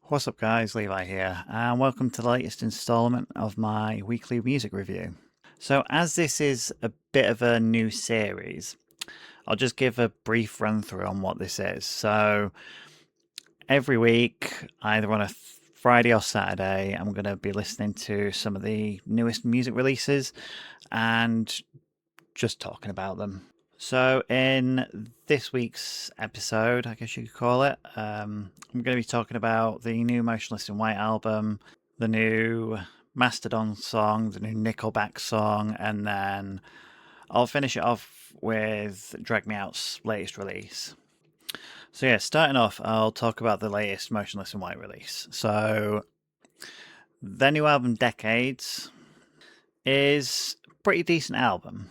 What's up, guys? Levi here, and welcome to the latest installment of my weekly music review. So, as this is a bit of a new series, I'll just give a brief run through on what this is. So, every week, either on a Friday or Saturday, I'm going to be listening to some of the newest music releases and just talking about them. So, in this week's episode, I guess you could call it, I'm going to be talking about the new Motionless In White album, the new Mastodon song, the new Nickelback song, and then I'll finish it off with Drag Me Out's latest release. So, yeah, starting off, I'll talk about the latest Motionless In White release. So, their new album, Decades, is a pretty decent album.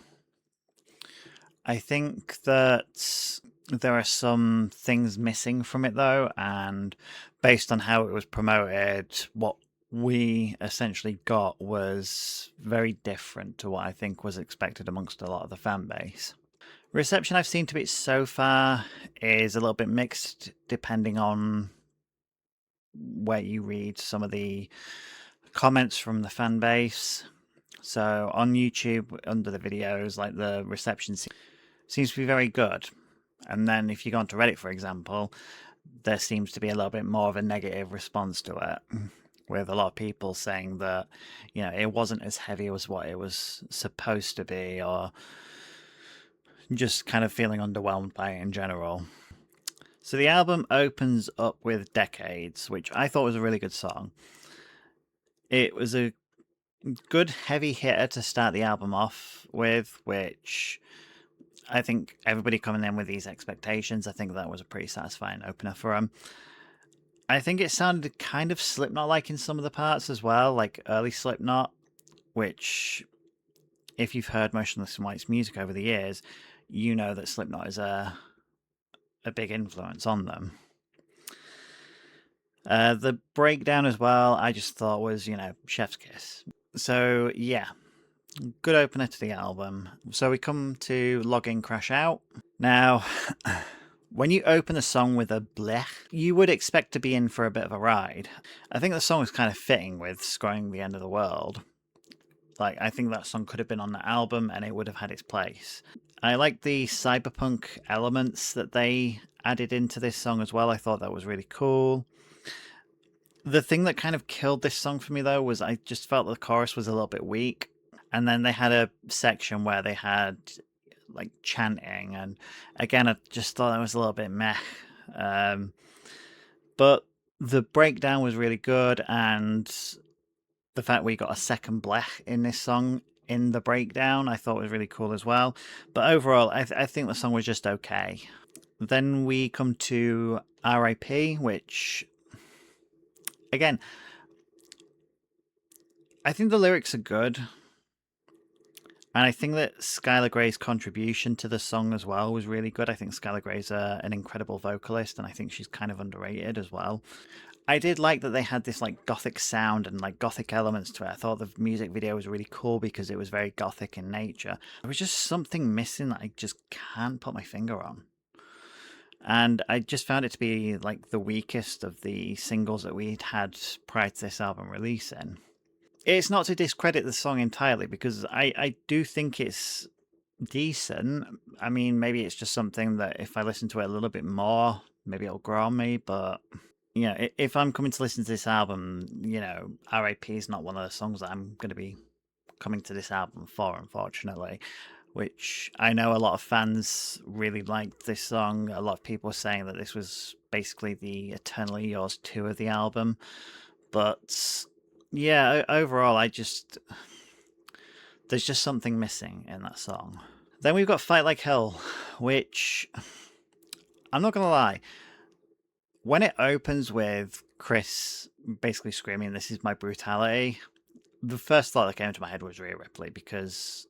I think that there are some things missing from it though, and based on how it was promoted, what we essentially got was very different to what I think was expected amongst a lot of the fan base. Reception I've seen to it so far is a little bit mixed depending on where you read some of the comments from the fan base. So on YouTube, under the videos, like the reception seems to be very good. And then if you go onto Reddit, for example, there seems to be a little bit more of a negative response to it, with a lot of people saying that, it wasn't as heavy as what it was supposed to be, or just kind of feeling underwhelmed by it in general. So the album opens up with Decades, which I thought was a really good song. It was a good heavy hitter to start the album off with, which I think everybody coming in with these expectations, I think that was a pretty satisfying opener for him. I think it sounded kind of Slipknot-like in some of the parts as well, like early Slipknot, which, if you've heard Motionless in White's music over the years, you know that Slipknot is a big influence on them. The breakdown as well, I just thought was, chef's kiss. So, yeah, good opener to the album. So we come to Login Crash Out. Now, when you open a song with a blech, you would expect to be in for a bit of a ride. I think the song is kind of fitting with Scrolling the End of the World. Like, I think that song could have been on the album and it would have had its place. I like the cyberpunk elements that they added into this song as well. I thought that was really cool. The thing that kind of killed this song for me, though, was I just felt the chorus was a little bit weak. And then they had a section where they had like chanting, and again, I just thought that was a little bit meh. But the breakdown was really good, and the fact we got a second blech in this song in the breakdown, I thought was really cool as well. But overall, I think the song was just okay. Then we come to RIP, which, again, I think the lyrics are good. And I think that Skylar Grey's contribution to the song as well was really good. I think Skylar Grey's an incredible vocalist, and I think she's kind of underrated as well. I did like that they had this like gothic sound and like gothic elements to it. I thought the music video was really cool because it was very gothic in nature. There was just something missing that I just can't put my finger on. And I just found it to be like the weakest of the singles that we'd had prior to this album releasing. It's not to discredit the song entirely, because I do think it's decent. I mean, maybe it's just something that if I listen to it a little bit more, maybe it'll grow on me. But, if I'm coming to listen to this album, RAP is not one of the songs that I'm going to be coming to this album for, unfortunately. Which I know a lot of fans really liked this song. A lot of people were saying that this was basically the Eternally Yours 2 of the album. But yeah, overall, there's just something missing in that song. Then we've got Fight Like Hell, which, I'm not gonna lie, when it opens with Chris basically screaming, "This is my brutality," the first thought that came into my head was Rhea Ripley, because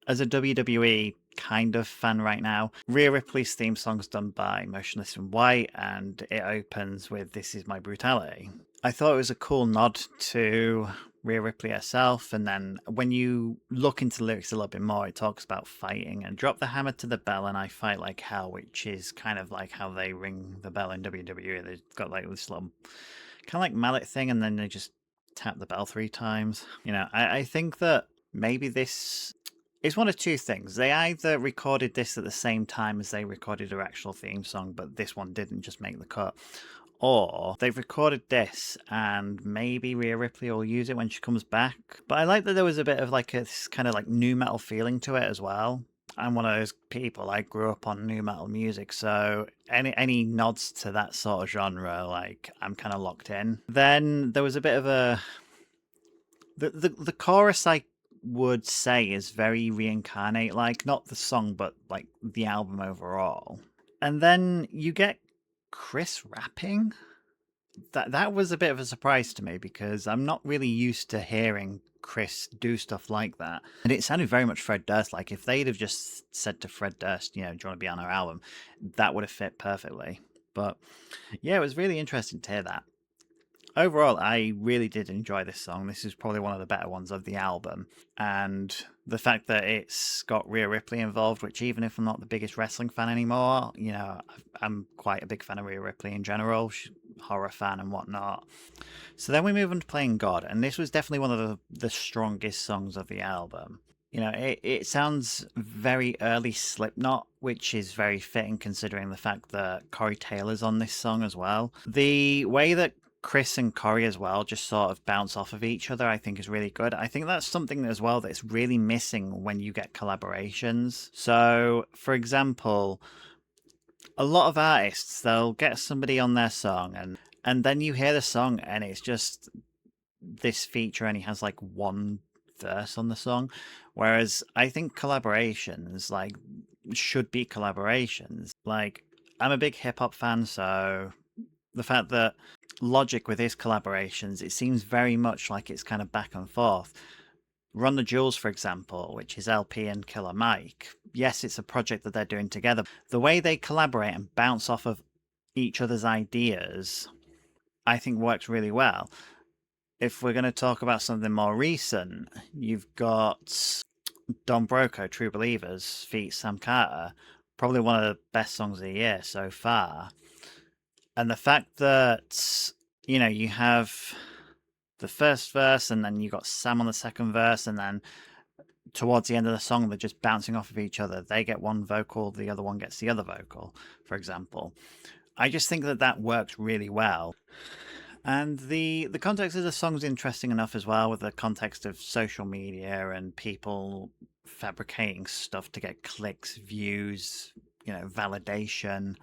as a WWE kind of fan right now, Rhea Ripley's theme song's done by Motionless in White, and it opens with "This is my brutality." I thought it was a cool nod to Rhea Ripley herself, and then when you look into the lyrics a little bit more, it talks about fighting and "drop the hammer to the bell and I fight like hell," which is kind of like how they ring the bell in WWE. They've got like this little kind of like mallet thing, and then they just tap the bell 3 times. I think that maybe this is one of two things. They either recorded this at the same time as they recorded their actual theme song, but this one didn't just make the cut. Or they've recorded this and maybe Rhea Ripley will use it when she comes back. But I like that there was a bit of like this kind of like nu metal feeling to it as well. I'm one of those people. I grew up on nu metal music, so any nods to that sort of genre, like I'm kind of locked in. Then there was a bit of the chorus I would say is very Reincarnate like, not the song but like the album overall. And then you get Chris rapping. That was a bit of a surprise to me because I'm not really used to hearing Chris do stuff like that. And it sounded very much Fred Durst. Like if they'd have just said to Fred Durst, do you want to be on our album? That would have fit perfectly. But yeah, it was really interesting to hear that. Overall, I really did enjoy this song. This is probably one of the better ones of the album. And the fact that it's got Rhea Ripley involved, which even if I'm not the biggest wrestling fan anymore, I'm quite a big fan of Rhea Ripley in general, horror fan and whatnot. So then we move on to Playing God, and this was definitely one of the strongest songs of the album. It sounds very early Slipknot, which is very fitting considering the fact that Corey Taylor's on this song as well. The way that Chris and Corey as well just sort of bounce off of each other, I think is really good. I think that's something as well that's really missing when you get collaborations. So, for example, a lot of artists, they'll get somebody on their song and then you hear the song and it's just this feature and he has like one verse on the song. Whereas I think collaborations like should be collaborations. Like I'm a big hip hop fan, so the fact that Logic with his collaborations, it seems very much like it's kind of back and forth. Run the Jewels, for example, which is LP and Killer Mike. Yes, it's a project that they're doing together. The way they collaborate and bounce off of each other's ideas, I think works really well. If we're going to talk about something more recent, you've got Don Broco, True Believers, feat Sam Carter, probably one of the best songs of the year so far. And the fact that, you have the first verse and then you got Sam on the second verse, and then towards the end of the song, they're just bouncing off of each other. They get one vocal, the other one gets the other vocal, for example. I just think that works really well. And the context of the song's interesting enough as well, with the context of social media and people fabricating stuff to get clicks, views, validation.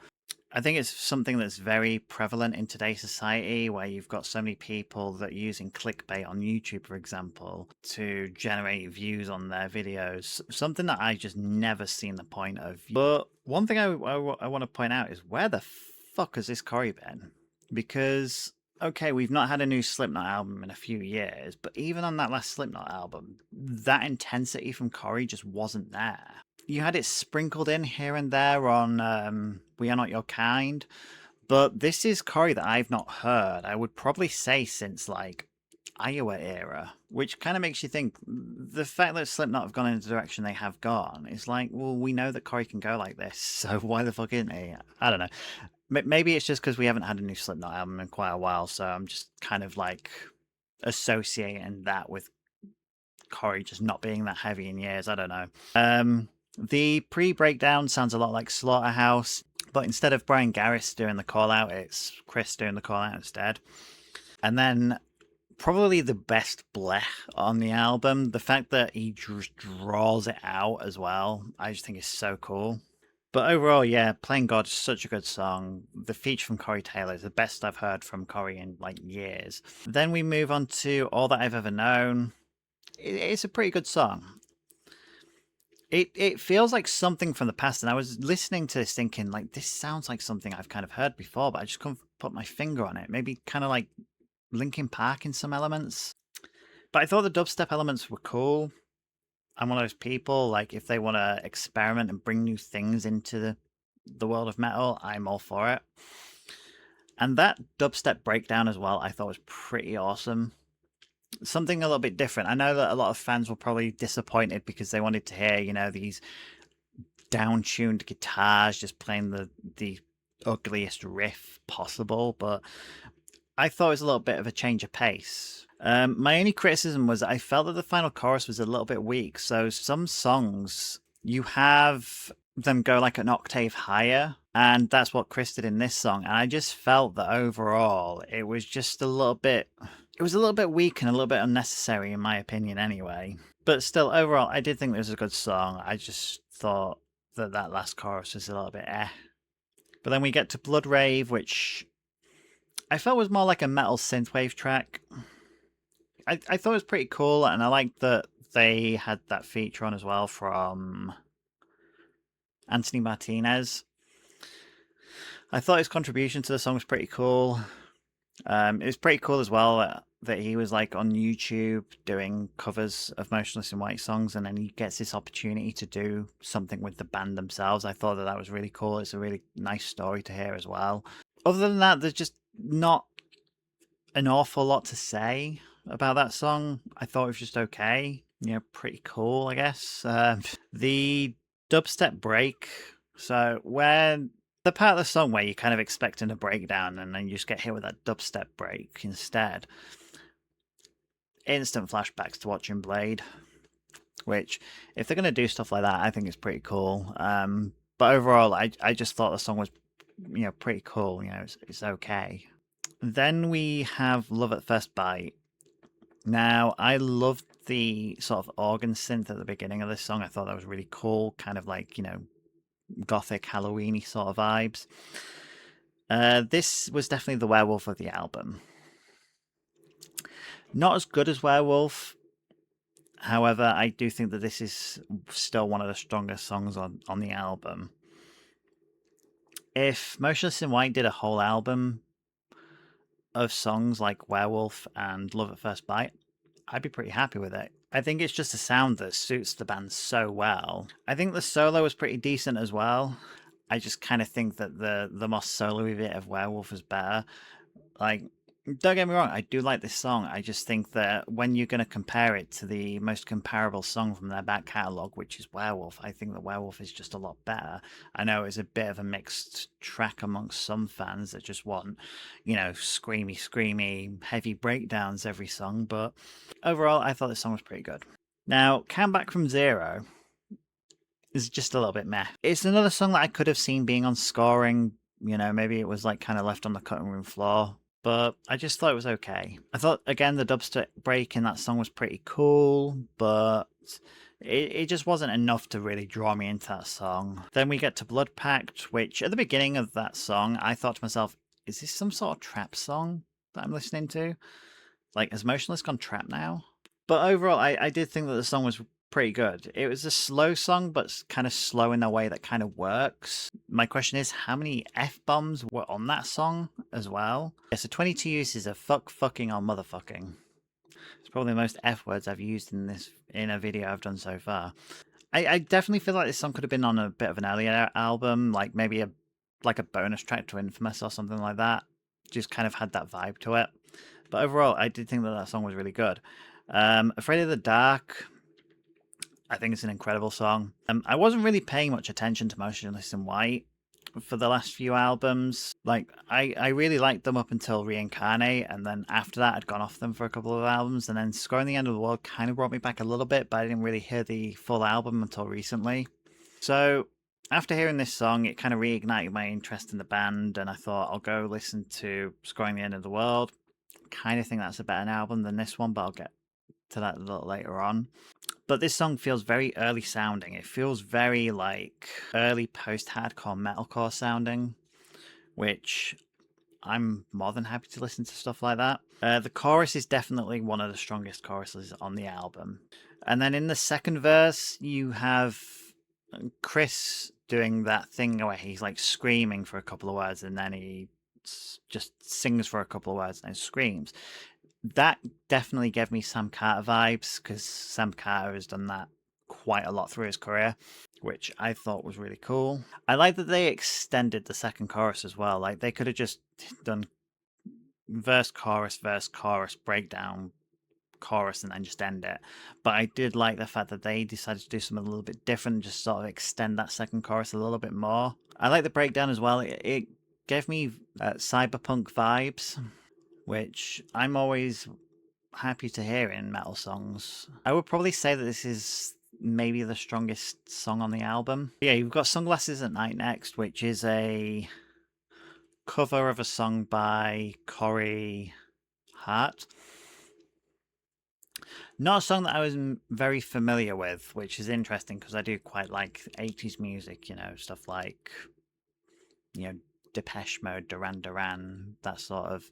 I think it's something that's very prevalent in today's society where you've got so many people that are using clickbait on YouTube, for example, to generate views on their videos. Something that I just never seen the point of. But one thing I want to point out is where the fuck has this Corey been? Because, okay, we've not had a new Slipknot album in a few years, but even on that last Slipknot album, that intensity from Corey just wasn't there. You had it sprinkled in here and there on We Are Not Your Kind, but this is Corey that I've not heard, I would probably say since like Iowa era, which kind of makes you think the fact that Slipknot have gone in the direction they have gone is like, well, we know that Corey can go like this, so why the fuck isn't he? I don't know. Maybe it's just because we haven't had a new Slipknot album in quite a while, so I'm just kind of like associating that with Corey just not being that heavy in years. I don't know. The pre-breakdown sounds a lot like Slaughterhouse, but instead of Brian Garris doing the call-out, it's Chris doing the call-out instead. And then probably the best blech on the album, the fact that he just draws it out as well, I just think is so cool. But overall, yeah, Playing God is such a good song. The feature from Corey Taylor is the best I've heard from Corey in like years. Then we move on to All That I've Ever Known. It's a pretty good song. It feels like something from the past, and I was listening to this thinking, like, this sounds like something I've kind of heard before, but I just couldn't put my finger on it. Maybe kind of like Linkin Park in some elements. But I thought the dubstep elements were cool. I'm one of those people, like, if they want to experiment and bring new things into the world of metal, I'm all for it. And that dubstep breakdown as well, I thought was pretty awesome. Something a little bit different. I know that a lot of fans were probably disappointed because they wanted to hear, these down-tuned guitars just playing the ugliest riff possible, but I thought it was a little bit of a change of pace. My only criticism was I felt that the final chorus was a little bit weak. So some songs, you have them go like an octave higher, and that's what Chris did in this song. And I just felt that overall it was just a little bit, it was a little bit weak and a little bit unnecessary in my opinion anyway. But still, overall, I did think it was a good song. I just thought that that last chorus was a little bit eh. But then we get to Blood Rave, which I felt was more like a metal synthwave track. I thought it was pretty cool, and I liked that they had that feature on as well from Anthony Martinez. I thought his contribution to the song was pretty cool. It was pretty cool as well that he was like on YouTube doing covers of Motionless in White songs, and then he gets this opportunity to do something with the band themselves. I thought that that was really cool. It's a really nice story to hear as well. Other than that, there's just not an awful lot to say about that song. I thought it was just okay. You know, pretty cool, I guess. The dubstep break. So when the part of the song where you're kind of expecting a breakdown and then you just get hit with that dubstep break instead. Instant flashbacks to watching Blade, which if they're going to do stuff like that, I think it's pretty cool. But overall, I just thought the song was, you know, pretty cool. You know, it's okay. Then we have Love at First Bite. Now, I loved the sort of organ synth at the beginning of this song. I thought that was really cool, kind of like, you know, gothic Halloween-y sort of vibes. This was definitely the Werewolf of the album. Not as good as Werewolf. However, I do think that this is still one of the strongest songs on the album. If Motionless in White did a whole album of songs like Werewolf and Love at First Bite, I'd be pretty happy with it. I think it's just a sound that suits the band so well. I think the solo was pretty decent as well. I just kind of think that the more solo-y bit of Werewolf was better. Like, don't get me wrong, I do like this song. I just think that when you're going to compare it to the most comparable song from their back catalogue, which is Werewolf, I think that Werewolf is just a lot better. I know it's a bit of a mixed track amongst some fans that just want, you know, screamy, heavy breakdowns every song, but overall, I thought this song was pretty good. Now, Count Back from Zero is just a little bit meh. It's another song that I could have seen being on scoring. You know, maybe it was like kind of left on the cutting room floor, but I just thought it was okay. I thought, again, the dubstep break in that song was pretty cool, but it just wasn't enough to really draw me into that song. Then we get to Blood Pact, which at the beginning of that song, I thought to myself, is this some sort of trap song that I'm listening to? Like, has Motionless gone trap now? But overall, I did think that the song was pretty good. It was a slow song, but kind of slow in a way that kind of works. My question is, how many F-bombs were on that song as well? Yeah, so 22 uses of fuck, fucking, or motherfucking. It's probably the most F words I've used in a video I've done so far. I definitely feel like this song could have been on a bit of an earlier album, like maybe a bonus track to Infamous or something like that. Just kind of had that vibe to it. But overall, I did think that that song was really good. Afraid of the Dark, I think it's an incredible song. I wasn't really paying much attention to Motionless in White for the last few albums. Like, I really liked them up until Reincarnate, and then after that, I'd gone off them for a couple of albums, and then Scoring the End of the World kind of brought me back a little bit, but I didn't really hear the full album until recently. So, after hearing this song, it kind of reignited my interest in the band, and I thought I'll go listen to Scoring the End of the World. Kind of think that's a better album than this one, but I'll get to that a little later on. But this song feels very early sounding. It feels very like early post-hardcore metalcore sounding, which I'm more than happy to listen to stuff like that. The chorus is definitely one of the strongest choruses on the album. And then in the second verse, you have Chris doing that thing where he's like screaming for a couple of words and then he just sings for a couple of words and then screams. That definitely gave me Sam Carter vibes, because Sam Carter has done that quite a lot through his career, which I thought was really cool. I like that they extended the second chorus as well. Like, they could have just done verse, chorus, breakdown, chorus, and then just end it. But I did like the fact that they decided to do something a little bit different, just sort of extend that second chorus a little bit more. I like the breakdown as well. It gave me cyberpunk vibes, which I'm always happy to hear in metal songs. I would probably say that this is maybe the strongest song on the album. Yeah, you've got Sunglasses at Night next, which is a cover of a song by Corey Hart. Not a song that I was very familiar with, which is interesting because I do quite like 80s music, stuff like, Depeche Mode, Duran Duran, that sort of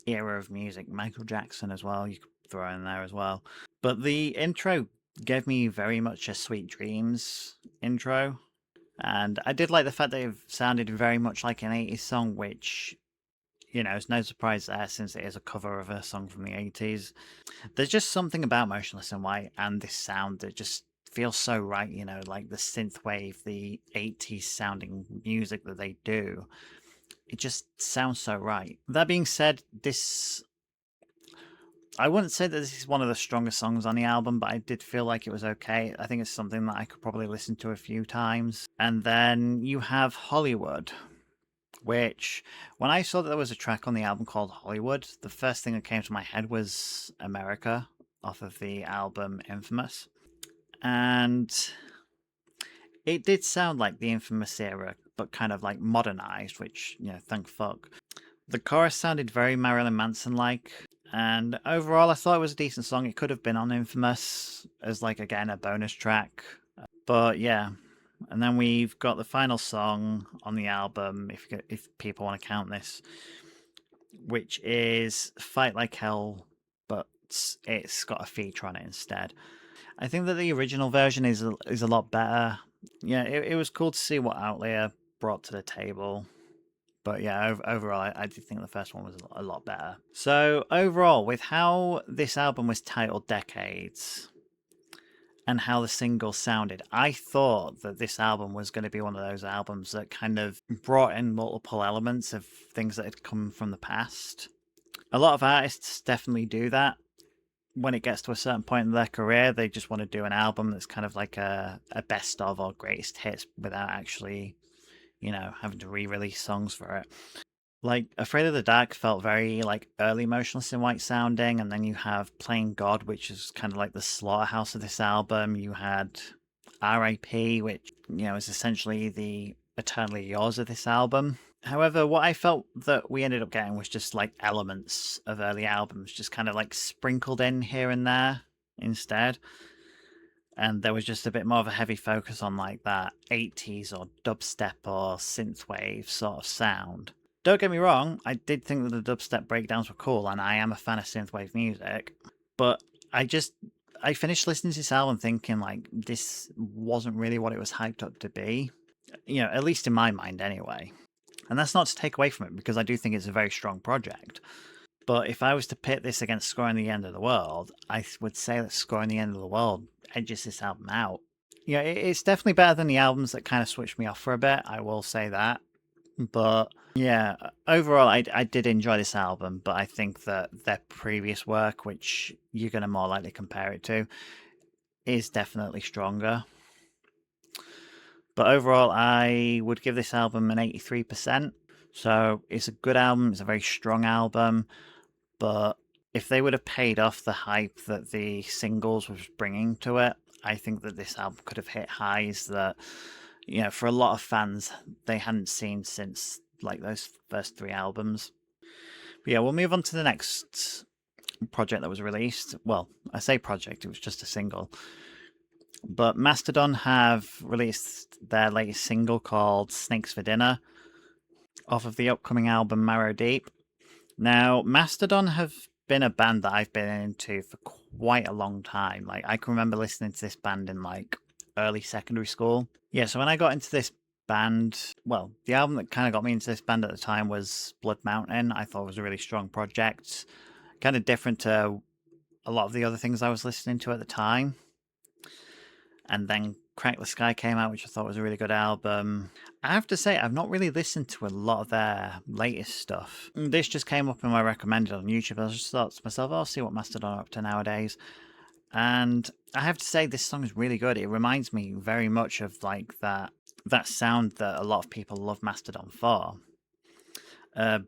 era of music. Michael Jackson as well, you could throw in there as well. But the intro gave me very much a Sweet Dreams intro. And I did like the fact that it sounded very much like an 80s song, which, is no surprise there since it is a cover of a song from the 80s. There's just something about Motionless in White and this sound that just feels so right, like the synthwave, the 80s sounding music that they do. It just sounds so right. That being said, I wouldn't say that this is one of the strongest songs on the album, but I did feel like it was okay. I think it's something that I could probably listen to a few times. And then you have Hollywood, which, when I saw that there was a track on the album called Hollywood, the first thing that came to my head was America off of the album Infamous. And it did sound like the Infamous era, but kind of like modernized, which, thank fuck. The chorus sounded very Marilyn Manson like. And overall, I thought it was a decent song. It could have been on Infamous as, like, again, a bonus track. But yeah. And then we've got the final song on the album, if people want to count this, which is Fight Like Hell, but it's got a feature on it instead. I think that the original version is a lot better. Yeah, it was cool to see what Outlier brought to the table. But yeah, overall, I did think the first one was a lot better. So overall, with how this album was titled Decades and how the singles sounded, I thought that this album was going to be one of those albums that kind of brought in multiple elements of things that had come from the past. A lot of artists definitely do that. When it gets to a certain point in their career, they just want to do an album that's kind of like a best of or greatest hits without actually, having to re-release songs for it. Like, Afraid of the Dark felt very, like, early Motionless in White sounding, and then you have Playing God, which is kind of like the slaughterhouse of this album. You had R.I.P., which, is essentially the Eternally Yours of this album. However, what I felt that we ended up getting was just, like, elements of early albums, just kind of, like, sprinkled in here and there instead. And there was just a bit more of a heavy focus on, like, that 80s or dubstep or synthwave sort of sound. Don't get me wrong, I did think that the dubstep breakdowns were cool, and I am a fan of synthwave music, but I finished listening to this album thinking, like, this wasn't really what it was hyped up to be. At least in my mind anyway. And that's not to take away from it, because I do think it's a very strong project. But if I was to pit this against Scoring the End of the World, I would say that Scoring the End of the World edges this album out. It's definitely better than the albums that kind of switched me off for a bit, I will say that. But yeah, overall, I did enjoy this album, but I think that their previous work, which you're going to more likely compare it to, is definitely stronger. But overall, I would give this album an 83%. So it's a good album, it's a very strong album, but if they would have paid off the hype that the singles was bringing to it, I think that this album could have hit highs that, for a lot of fans, they hadn't seen since, like, those first three albums. But yeah, we'll move on to the next project that was released. Well, I say project, it was just a single. But Mastodon have released their latest single called Snakes for Dinner off of the upcoming album Marrow Deep. Now, Mastodon have been a band that I've been into for quite a long time. Like, I can remember listening to this band in, like, early secondary school. Yeah, so when I got into this band, well, the album that kind of got me into this band at the time was Blood Mountain. I thought it was a really strong project. Kind of different to a lot of the other things I was listening to at the time. And then Crack the Sky came out, which I thought was a really good album. I have to say, I've not really listened to a lot of their latest stuff. This just came up in my recommended on YouTube. I just thought to myself, I'll see what Mastodon are up to nowadays. And I have to say, this song is really good. It reminds me very much of, like, that sound that a lot of people love Mastodon for.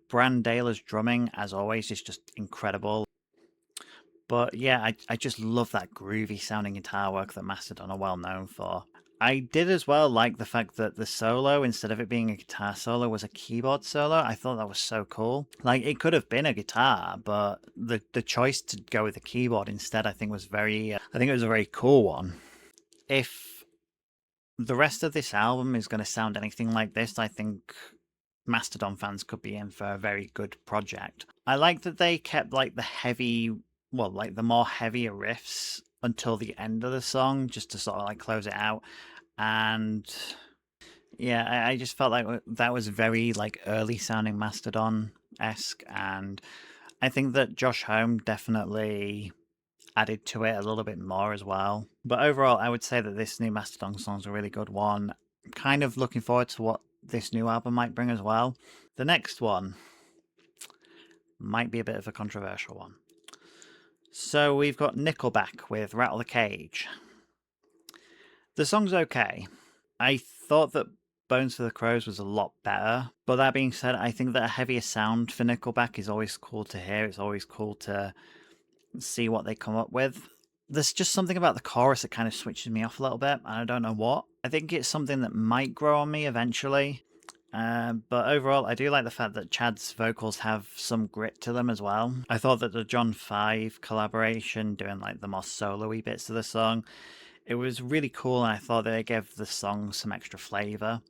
Brandela's drumming, as always, is just incredible. But yeah, I just love that groovy sounding guitar work that Mastodon are well known for. I did as well like the fact that the solo, instead of it being a guitar solo, was a keyboard solo. I thought that was so cool. Like, it could have been a guitar, but the choice to go with the keyboard instead, I think was I think it was a very cool one. If the rest of this album is going to sound anything like this, I think Mastodon fans could be in for a very good project. I like that they kept like like the more heavier riffs until the end of the song, just to sort of like close it out. And yeah, I just felt like that was very like early sounding Mastodon esque, and I think that Josh Homme definitely added to it a little bit more as well. But overall, I would say that this new Mastodon song's a really good one. Kind of looking forward to what this new album might bring as well. The next one might be a bit of a controversial one. So we've got Nickelback with Rattle the Cage. The song's okay. I thought that Bones for the Crows was a lot better. But that being said, I think that a heavier sound for Nickelback is always cool to hear. It's always cool to see what they come up with. There's just something about the chorus that kind of switches me off a little bit, and I don't know what. I think it's something that might grow on me eventually. But overall, I do like the fact that Chad's vocals have some grit to them as well. I thought that the John 5 collaboration, doing like the more solo-y bits of the song, it was really cool, and I thought that it gave the song some extra flavour.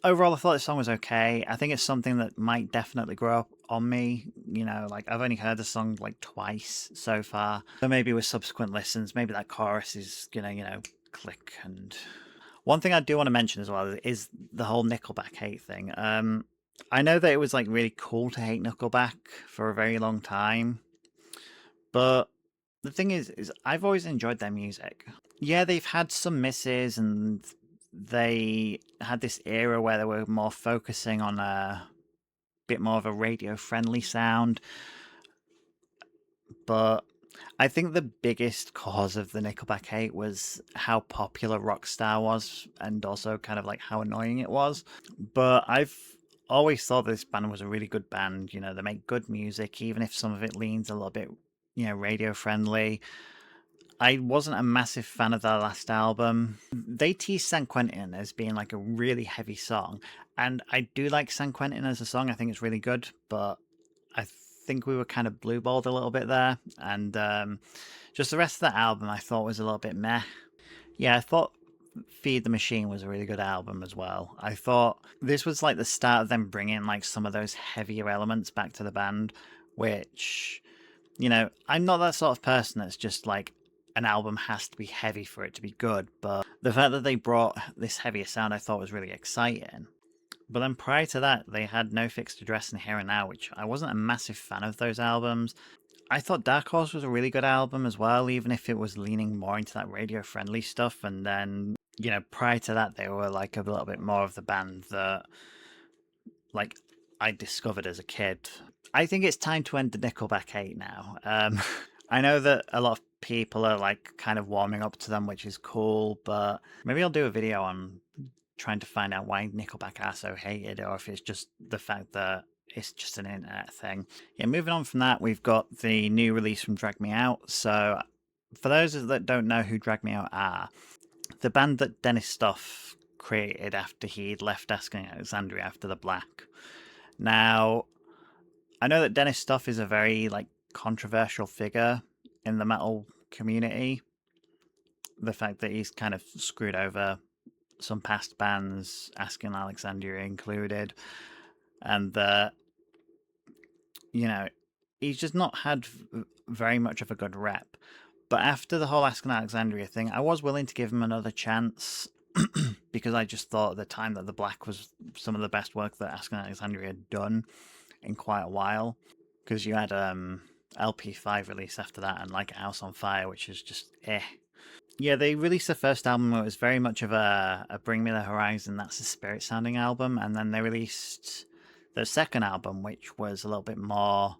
Overall, I thought the song was okay. I think it's something that might definitely grow up on me. You know, like I've only heard the song like twice so far. So maybe with subsequent listens, maybe that chorus is gonna, click. And one thing I do want to mention as well is the whole Nickelback hate thing. I know that it was like really cool to hate Nickelback for a very long time, but the thing is I've always enjoyed their music. Yeah, they've had some misses, and they had this era where they were more focusing on a bit more of a radio friendly sound. But I think the biggest cause of the Nickelback hate was how popular Rockstar was, and also kind of like how annoying it was. But I've always thought this band was a really good band. You know, they make good music, even if some of it leans a little bit, radio friendly. I wasn't a massive fan of their last album. They teased San Quentin as being like a really heavy song, and I do like San Quentin as a song. I think it's really good, but I think we were kind of blueballed a little bit there, and just the rest of the album I thought was a little bit meh. Yeah, I thought Feed the Machine was a really good album as well. I thought this was like the start of them bringing like some of those heavier elements back to the band, which, I'm not that sort of person that's just like an album has to be heavy for it to be good, but the fact that they brought this heavier sound I thought was really exciting. But then prior to that, they had No Fixed Address and Here and Now, which I wasn't a massive fan of those albums. I thought Dark Horse was a really good album as well, even if it was leaning more into that radio friendly stuff. And then, prior to that, they were like a little bit more of the band that, like, I discovered as a kid. I think it's time to end the Nickelback hate now. I know that a lot of people are like kind of warming up to them, which is cool, but maybe I'll do a video on trying to find out why Nickelback are so hated, or if it's just the fact that it's just an internet thing. Yeah, moving on from that, we've got the new release from Drag Me Out. So, for those that don't know who Drag Me Out are, the band that Dennis Stuff created after he'd left Asking Alexandria after the Black. Now, I know that Dennis Stuff is a very like controversial figure in the metal community. The fact that he's kind of screwed over some past bands, Asking Alexandria included, and that, he's just not had very much of a good rep. But after the whole Asking Alexandria thing, I was willing to give him another chance because I just thought at the time that The Black was some of the best work that Asking Alexandria had done in quite a while. Because you had LP5 release after that, and like House on Fire, which is just eh. Yeah, they released the first album. It was very much of a Bring Me the Horizon, That's the Spirit sounding album. And then they released the second album, which was a little bit more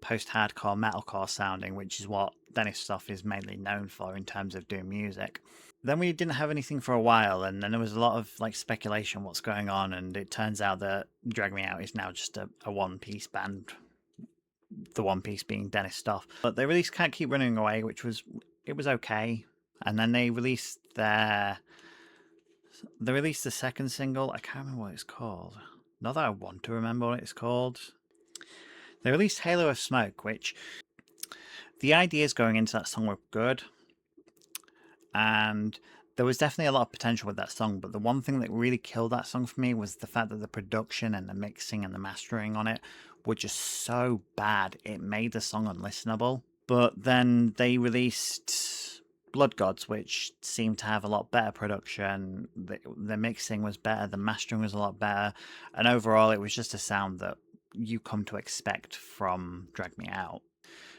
post-hardcore metalcore sounding, which is what Dennis Stoff is mainly known for in terms of doing music. Then we didn't have anything for a while, and then there was a lot of like speculation what's going on, and it turns out that Drag Me Out is now just a one-piece band, the one piece being Dennis Stoff. But they released Can't Keep Running Away, which was okay. And then they released the second single. I can't remember what it's called. Not that I want to remember what it's called. They released Halo of Smoke, which the ideas going into that song were good. And there was definitely a lot of potential with that song, but the one thing that really killed that song for me was the fact that the production and the mixing and the mastering on it were just so bad, it made the song unlistenable. But then they released Blood Gods, which seemed to have a lot better production. The mixing was better, the mastering was a lot better, and overall it was just a sound that you come to expect from Drag Me Out.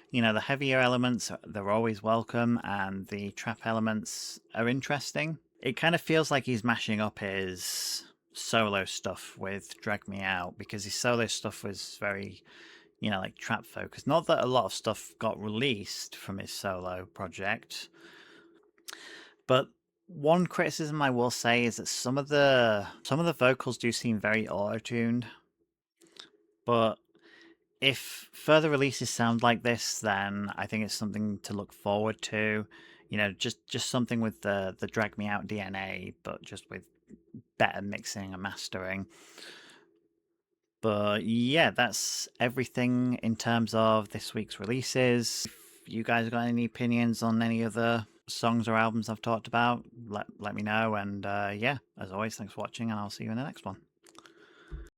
You know, the heavier elements, they're always welcome, and the trap elements are interesting. It kind of feels like he's mashing up his solo stuff with Drag Me Out, because his solo stuff was very, you know, like trap focused. Not that a lot of stuff got released from his solo project, but one criticism I will say is that some of the vocals do seem very auto-tuned. But if further releases sound like this, then I think it's something to look forward to. You know, just something with the Drag Me Out DNA, but just with better mixing and mastering. But yeah, that's everything in terms of this week's releases. If you guys got any opinions on any other songs or albums I've talked about, let me know. And yeah, as always, thanks for watching, and I'll see you in the next one.